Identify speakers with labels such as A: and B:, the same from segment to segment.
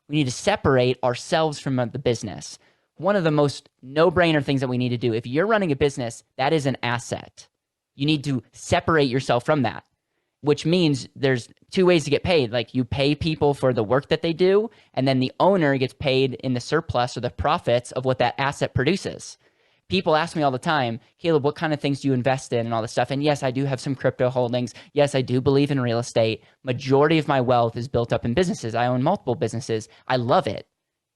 A: We need to separate ourselves from the business. One of the most no-brainer things that we need to do, if you're running a business, that is an asset. You need to separate yourself from that, which means there's two ways to get paid. Like you pay people for the work that they do, and then the owner gets paid in the surplus or the profits of what that asset produces. People ask me all the time, Caleb, what kind of things do you invest in and all this stuff? And yes, I do have some crypto holdings. Yes, I do believe in real estate. Majority of my wealth is built up in businesses. I own multiple businesses. I love it.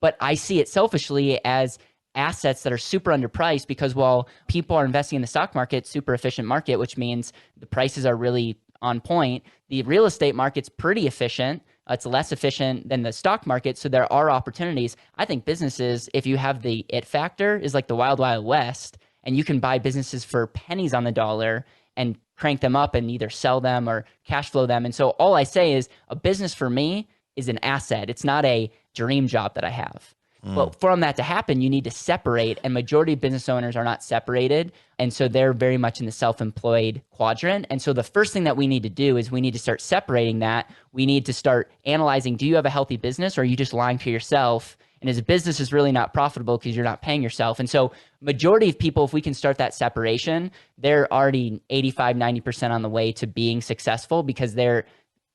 A: But I see it selfishly as assets that are super underpriced because while people are investing in the stock market, super efficient market, which means the prices are really on point, the real estate market's pretty efficient. It's less efficient than the stock market. So there are opportunities. I think businesses, if you have the it factor, is like the wild, wild west. And you can buy businesses for pennies on the dollar and crank them up and either sell them or cash flow them. And so all I say is a business for me is an asset. It's not a dream job that I have. But from that to happen, you need to separate, and majority of business owners are not separated. And so they're very much in the self-employed quadrant. And so the first thing that we need to do is we need to start separating that. We need to start analyzing, do you have a healthy business or are you just lying to yourself? And as a business is really not profitable because you're not paying yourself. And so majority of people, if we can start that separation, they're already 85, 90% on the way to being successful because they're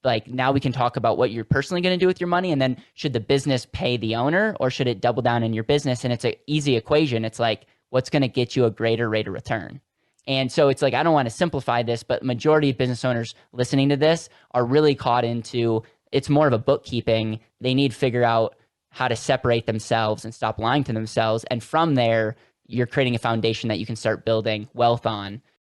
A: like, now we can talk about what you're personally going to do with your money. And then should the business pay the owner or should it double down in your business? And it's an easy equation. It's like, what's going to get you a greater rate of return? And so it's like, I don't want to simplify this, but majority of business owners listening to this are really caught into, it's more of a bookkeeping. They need to figure out how to separate themselves and stop lying to themselves. And from there, you're creating a foundation that you can start building wealth on.